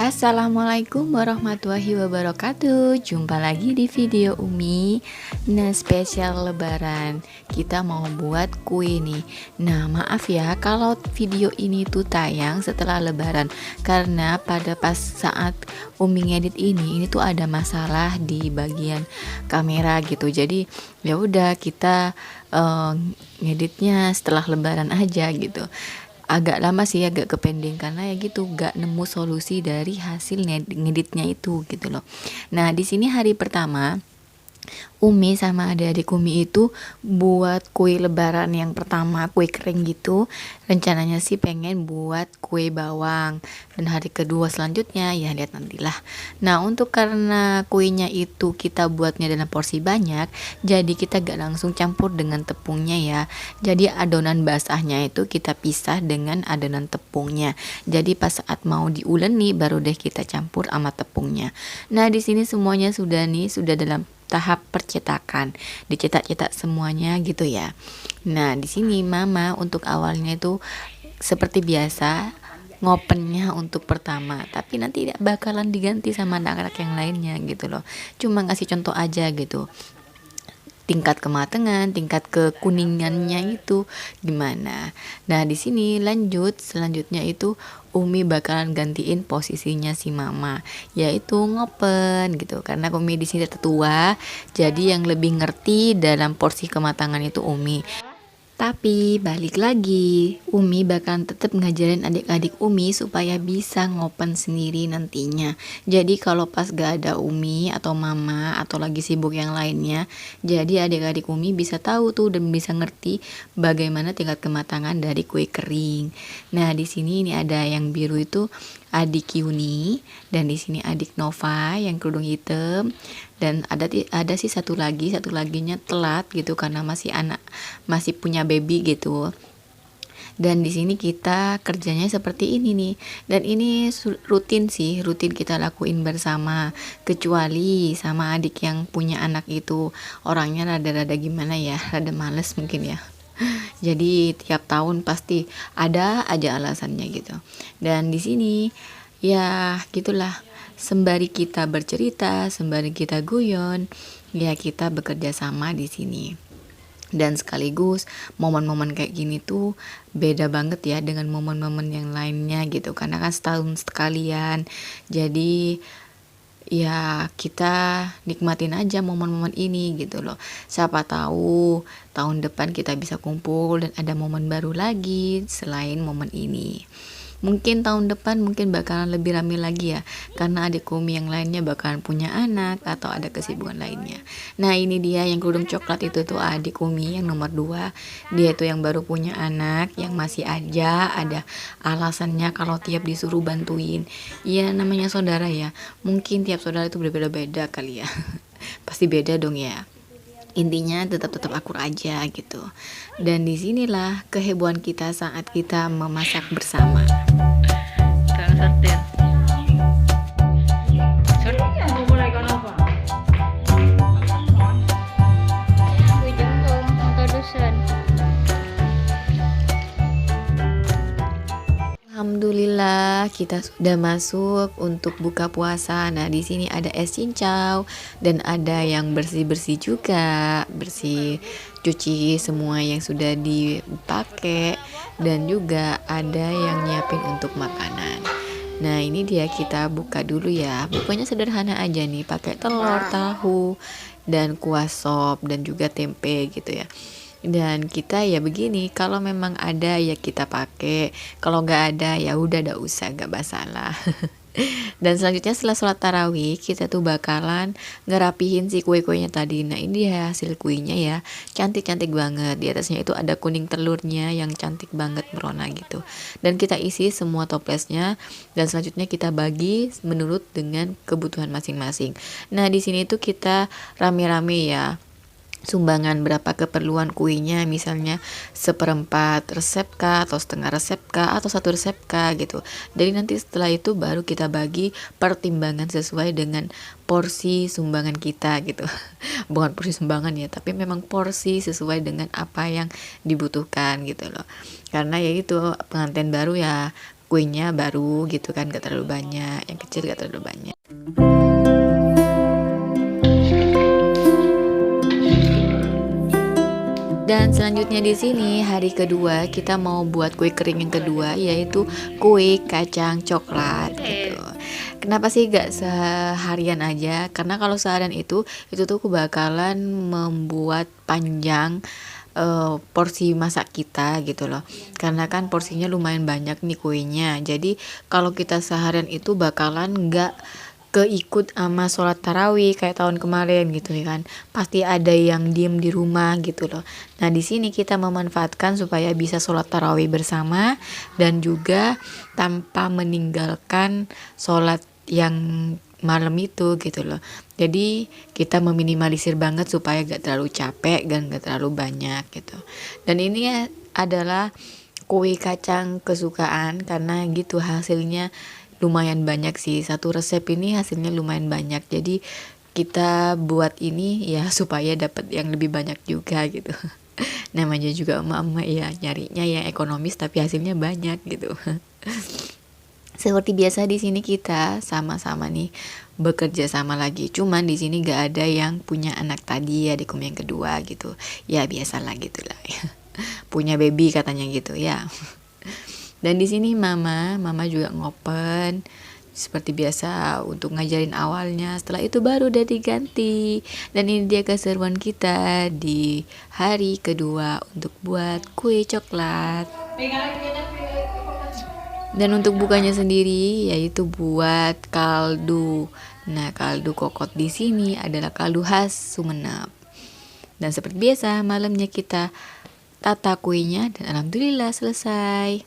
Assalamualaikum warahmatullahi wabarakatuh. Jumpa lagi di video Umi. Nah, spesial lebaran kita mau buat kue nih. Nah, maaf ya kalau video ini tuh tayang setelah lebaran, karena pada pas saat Umi ngedit ini tuh ada masalah di bagian kamera gitu. Jadi ya udah kita ngeditnya setelah lebaran aja gitu. Agak lama sih, agak kepending karena ya gitu gak nemu solusi dari hasil ngeditnya itu gitu loh. Nah, di sini hari pertama Umi sama adik-adik Umi itu buat kue lebaran yang pertama, kue kering gitu. Rencananya sih pengen buat kue bawang. Dan hari kedua selanjutnya ya lihat nantilah. Nah, untuk karena kuenya itu kita buatnya dalam porsi banyak, jadi kita gak langsung campur dengan tepungnya ya. Jadi adonan basahnya itu kita pisah dengan adonan tepungnya. Jadi pas saat mau diuleni baru deh kita campur sama tepungnya. Nah, di sini semuanya sudah dalam tahap percetakan, dicetak-cetak semuanya gitu ya. Nah, di sini Mama untuk awalnya itu seperti biasa ngopennya untuk pertama, tapi nanti bakalan diganti sama anak-anak yang lainnya gitu loh. Cuma ngasih contoh aja gitu. Tingkat kematangan, tingkat kekuningannya itu gimana. Nah, di sini selanjutnya itu Umi bakalan gantiin posisinya si Mama, yaitu ngopen gitu. Karena Umi di sini tertua, jadi yang lebih ngerti dalam porsi kematangan itu Umi. Tapi balik lagi, Umi bakalan tetap ngajarin adik-adik Umi supaya bisa ngopen sendiri nantinya. Jadi kalau pas gak ada Umi atau Mama atau lagi sibuk yang lainnya, jadi adik-adik Umi bisa tahu tuh dan bisa ngerti bagaimana tingkat kematangan dari kue kering. Nah, di sini ini ada yang biru itu adik Yuni, dan di sini adik Nova yang kerudung hitam, dan ada sih satu laginya telat gitu karena masih punya baby gitu. Dan di sini kita kerjanya seperti ini nih, dan ini rutin kita lakuin bersama, kecuali sama adik yang punya anak itu orangnya rada-rada gimana ya, rada males mungkin ya. Jadi tiap tahun pasti ada aja alasannya gitu. Dan di sini ya gitulah, sembari kita bercerita, sembari kita guyon, ya kita bekerja sama di sini. Dan sekaligus momen-momen kayak gini tuh beda banget ya dengan momen-momen yang lainnya gitu, karena kan setahun sekalian. Jadi ya kita nikmatin aja momen-momen ini gitu loh. Siapa tahu tahun depan kita bisa kumpul dan ada momen baru lagi selain momen ini. Mungkin tahun depan bakalan lebih ramai lagi ya, karena adik Umi yang lainnya bakalan punya anak atau ada kesibukan lainnya. Nah, ini dia yang kerudung coklat itu tuh adik Umi yang nomor 2. Dia tuh yang baru punya anak, yang masih aja ada alasannya kalau tiap disuruh bantuin. Ya namanya saudara ya, mungkin tiap saudara itu berbeda-beda kali ya. Pasti beda dong ya. Intinya tetap akur aja gitu. Dan disinilah kehebohan kita saat kita memasak bersama. Alhamdulillah kita sudah masuk untuk buka puasa. Nah, di sini ada es cincau dan ada yang bersih-bersih juga, cuci semua yang sudah dipakai, dan juga ada yang nyiapin untuk makanan. Nah, ini dia, kita buka dulu ya. Bukanya sederhana aja nih, pakai telur, tahu, dan kuah sop dan juga tempe gitu ya. Dan kita ya begini, kalau memang ada ya kita pakai, kalau nggak ada ya udah nggak usah, nggak masalah. Dan selanjutnya setelah sholat tarawih kita tuh bakalan ngerapihin si kue-kuenya tadi. Nah, ini ya hasil kuenya ya, cantik-cantik banget. Di atasnya itu ada kuning telurnya yang cantik banget merona gitu. Dan kita isi semua toplesnya, dan selanjutnya kita bagi menurut dengan kebutuhan masing-masing. Nah, di sini tuh kita rame-rame ya. sumbangan berapa keperluan kuenya, misalnya seperempat resep kah, atau setengah resep kah, atau satu resep kah gitu. Jadi nanti setelah itu baru kita bagi pertimbangan sesuai dengan porsi sumbangan kita gitu. Bukan porsi sumbangan ya, tapi memang porsi sesuai dengan apa yang dibutuhkan gitu loh. Karena ya itu pengantin baru ya kuenya baru gitu kan, gak terlalu banyak, yang kecil gak terlalu banyak. Dan selanjutnya di sini hari kedua kita mau buat kue kering yang kedua, yaitu kue kacang coklat gitu. Kenapa sih gak seharian aja? Karena kalau seharian itu tuh bakalan membuat panjang porsi masak kita gitu loh. Karena kan porsinya lumayan banyak nih kuenya. Jadi kalau kita seharian itu bakalan gak keikut sama sholat tarawih kayak tahun kemarin gitu kan, pasti ada yang diem di rumah gitu loh. Nah di sini kita memanfaatkan supaya bisa sholat tarawih bersama dan juga tanpa meninggalkan sholat yang malam itu gitu loh. Jadi kita meminimalisir banget supaya gak terlalu capek dan gak terlalu banyak gitu. Dan ini adalah kue kacang kesukaan karena gitu hasilnya lumayan banyak sih. Satu resep ini hasilnya lumayan banyak. Jadi kita buat ini ya supaya dapat yang lebih banyak juga gitu. Namanya juga emak-emak ya nyarinya yang ekonomis tapi hasilnya banyak gitu. Seperti biasa di sini kita sama-sama nih bekerja sama lagi. Cuman di sini gak ada yang punya anak tadi ya, adikku yang kedua gitu. Ya biasalah gitulah. Punya baby katanya gitu ya. Dan di sini mama juga ngopen seperti biasa untuk ngajarin awalnya. Setelah itu baru udah diganti. Dan ini dia keseruan kita di hari kedua untuk buat kue coklat. Dan untuk bukanya sendiri yaitu buat kaldu. Nah, kaldu kokot di sini adalah kaldu khas Sumeneb. Dan seperti biasa malamnya kita tata kuenya dan alhamdulillah selesai.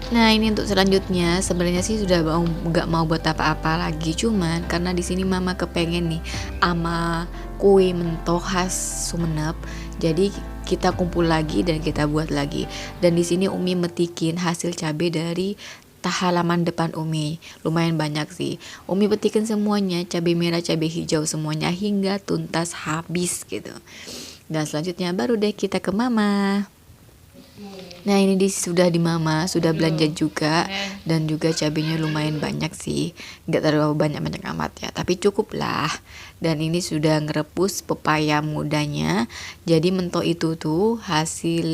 Nah ini untuk selanjutnya sebenarnya sih sudah nggak mau buat apa-apa lagi, cuman karena di sini mama kepengen nih ama kue mentok khas Sumeneb, jadi kita kumpul lagi dan kita buat lagi. Dan di sini Umi metikin hasil cabai dari halaman depan Umi, lumayan banyak sih. Umi petikin semuanya, cabai merah, cabai hijau semuanya hingga tuntas habis gitu. Dan selanjutnya baru deh kita ke mama. Nah ini sudah di mama, sudah belanja juga. Dan juga cabenya lumayan banyak sih, gak terlalu banyak-banyak amat ya, tapi cukup lah. Dan ini sudah ngerebus pepaya mudanya. Jadi mentok itu tuh hasil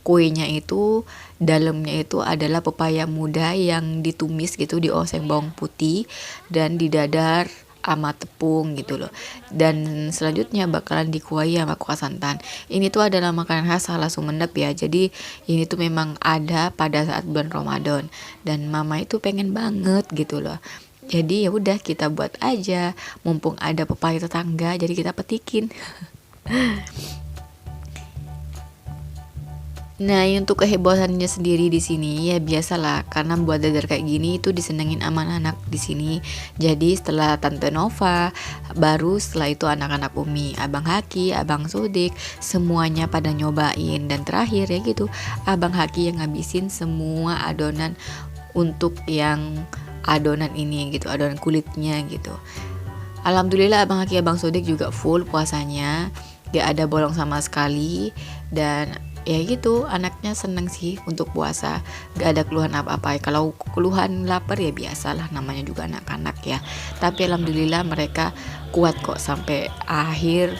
kuenya itu dalamnya itu adalah pepaya muda yang ditumis gitu, dioseng bawang putih dan didadar sama tepung gitu loh. Dan selanjutnya bakalan dikuai sama kuah santan. Ini tuh adalah makanan khas ala Sumeneb ya. Jadi ini tuh memang ada pada saat bulan Ramadan dan mama itu pengen banget gitu loh. Jadi ya udah kita buat aja, mumpung ada pepaya tetangga jadi kita petikin. Nah, ini untuk kehebohannya sendiri di sini ya biasalah, karena buat dadar kayak gini itu disenengin sama anak di sini. Jadi setelah Tante Nova, baru setelah itu anak-anak Umi, Abang Haki, Abang Sudik, semuanya pada nyobain. Dan terakhir ya gitu, Abang Haki yang ngabisin semua adonan untuk yang adonan ini gitu, adonan kulitnya gitu. Alhamdulillah Abang Haki, Abang Sudik juga full puasanya, gak ada bolong sama sekali. Dan ya gitu, anaknya seneng sih untuk puasa, gak ada keluhan apa-apa. Kalau keluhan lapar ya biasalah, namanya juga anak-anak ya. Tapi alhamdulillah mereka kuat kok sampai akhir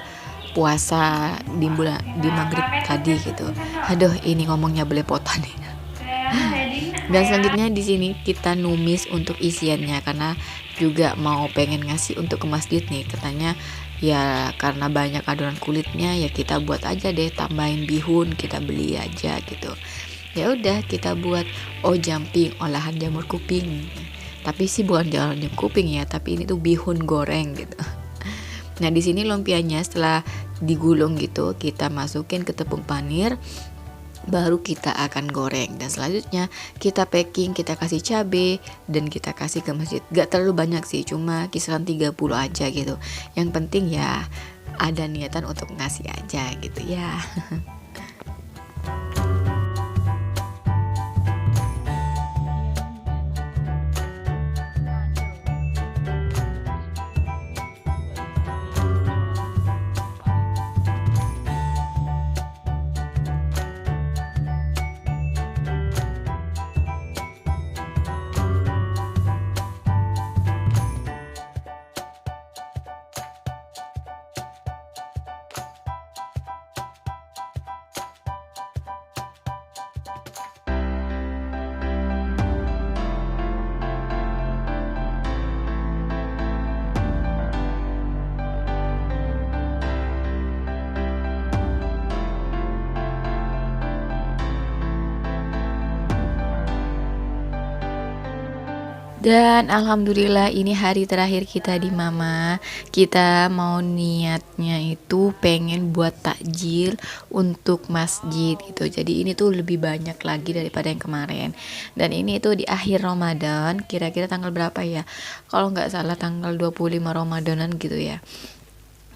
puasa di maghrib tadi gitu. Aduh ini ngomongnya belepotan nih. Dan selanjutnya di sini kita numis untuk isiannya, karena juga mau pengen ngasih untuk ke masjid nih katanya. Ya karena banyak adonan kulitnya ya kita buat aja deh, tambahin bihun, kita beli aja gitu. Ya udah kita buat jamping, olahan jamur kuping. Tapi sih bukan jamur kuping ya, tapi ini tuh bihun goreng gitu. Nah di sini lumpianya setelah digulung gitu kita masukin ke tepung panir baru kita akan goreng. Dan selanjutnya kita packing, kita kasih cabai dan kita kasih ke masjid. Gak terlalu banyak sih, cuma kisaran 30 aja gitu. Yang penting ya ada niatan untuk ngasih aja gitu ya. Dan alhamdulillah ini hari terakhir kita di Mama. Kita mau niatnya itu pengen buat takjil untuk masjid gitu. Jadi ini tuh lebih banyak lagi daripada yang kemarin. Dan ini tuh di akhir Ramadan, kira-kira tanggal berapa ya? Kalau nggak salah tanggal 25 Ramadanan gitu ya.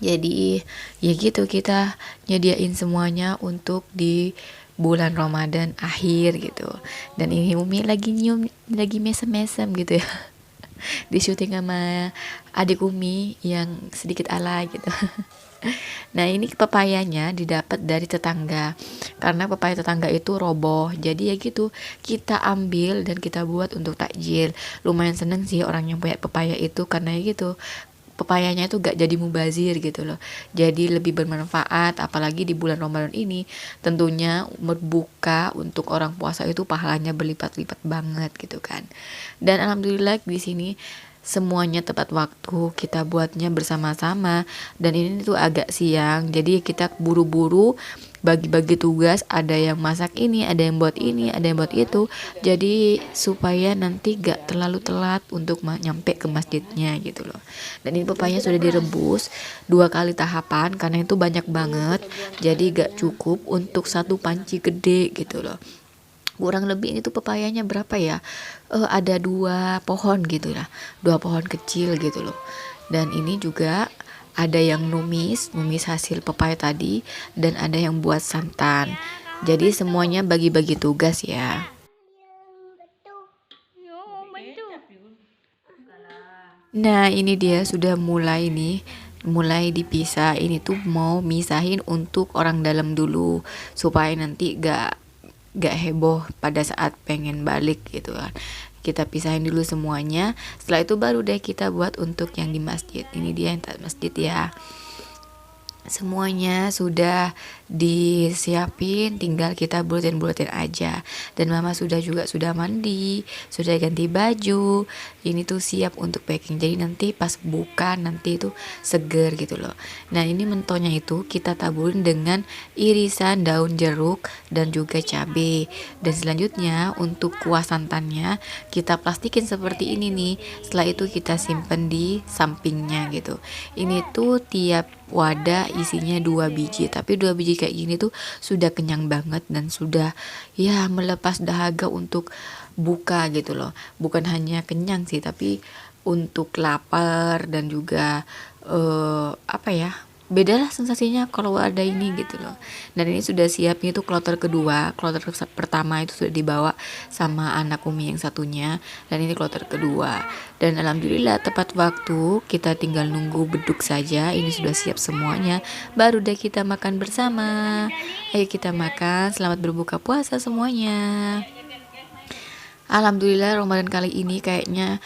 Jadi ya gitu, kita nyediain semuanya untuk di bulan Ramadan akhir gitu. Dan ini Umi lagi nyium, lagi mesem-mesem gitu ya. Di syuting sama adik Umi yang sedikit alay gitu. Nah ini pepayanya didapat dari tetangga, karena pepaya tetangga itu roboh. Jadi ya gitu, kita ambil dan kita buat untuk takjil. Lumayan seneng sih orang yang punya pepaya itu, karena ya gitu, pepayanya itu gak jadi mubazir gitu loh, jadi lebih bermanfaat. Apalagi di bulan Ramadan ini tentunya berbuka untuk orang puasa itu pahalanya berlipat-lipat banget gitu kan. Dan alhamdulillah di sini semuanya tepat waktu, kita buatnya bersama-sama. Dan ini tuh agak siang, jadi kita buru-buru bagi-bagi tugas, ada yang masak ini, ada yang buat ini, ada yang buat itu, jadi supaya nanti gak terlalu telat untuk nyampe ke masjidnya gitu loh. Dan ini pepayanya sudah direbus 2 kali tahapan, karena itu banyak banget, jadi gak cukup untuk satu panci gede gitu loh. Kurang lebih ini tuh pepayanya berapa ya, ada 2 pohon gitu lah, 2 pohon kecil gitu loh. Dan ini juga ada yang numis hasil pepaya tadi, dan ada yang buat santan. Jadi semuanya bagi-bagi tugas ya. Nah ini dia sudah mulai nih, mulai dipisah. Ini tuh mau misahin untuk orang dalam dulu, supaya nanti gak heboh pada saat pengen balik gitu kan. Kita pisahin dulu semuanya, setelah itu baru deh kita buat untuk yang di masjid. Ini dia yang masjid ya. Semuanya sudah disiapin, tinggal kita buletin-buletin aja. Dan Mama sudah mandi, sudah ganti baju. Ini tuh siap untuk packing, jadi nanti pas buka nanti itu seger gitu loh. Nah ini mentonya itu kita taburin dengan irisan daun jeruk dan juga cabai. Dan selanjutnya untuk kuah santannya kita plastikin seperti ini nih. Setelah itu kita simpen di sampingnya gitu. Ini tuh tiap wadah isinya 2 biji, tapi 2 biji kayak gini tuh sudah kenyang banget dan sudah ya melepas dahaga untuk buka gitu loh. Bukan hanya kenyang sih, tapi untuk lapar dan juga apa ya, beda lah sensasinya kalau ada ini gitu loh. Dan ini sudah siap, itu kloter kedua. Kloter pertama itu sudah dibawa sama anak Umi yang satunya, dan ini kloter kedua. Dan alhamdulillah tepat waktu, kita tinggal nunggu beduk saja. Ini sudah siap semuanya, baru deh kita makan bersama. Ayo kita makan, selamat berbuka puasa semuanya. Alhamdulillah Ramadan kali ini kayaknya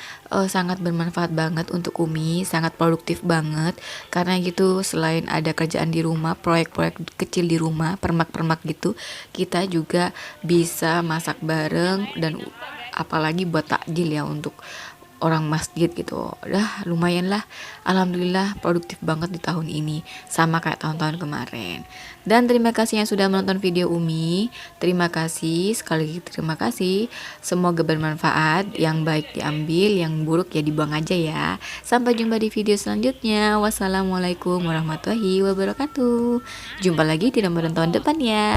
sangat bermanfaat banget untuk Umi, sangat produktif banget. Karena gitu, selain ada kerjaan di rumah, proyek-proyek kecil di rumah, permak-permak gitu, kita juga bisa masak bareng. Dan apalagi buat takjil ya untuk orang masjid gitu. Udah lumayan lah, alhamdulillah produktif banget di tahun ini, sama kayak tahun-tahun kemarin. Dan terima kasih yang sudah menonton video Umi. Terima kasih, sekali lagi terima kasih. Semoga bermanfaat, yang baik diambil, yang buruk ya dibuang aja ya. Sampai jumpa di video selanjutnya. Wassalamualaikum warahmatullahi wabarakatuh. Jumpa lagi di Ramadan tahun depan ya.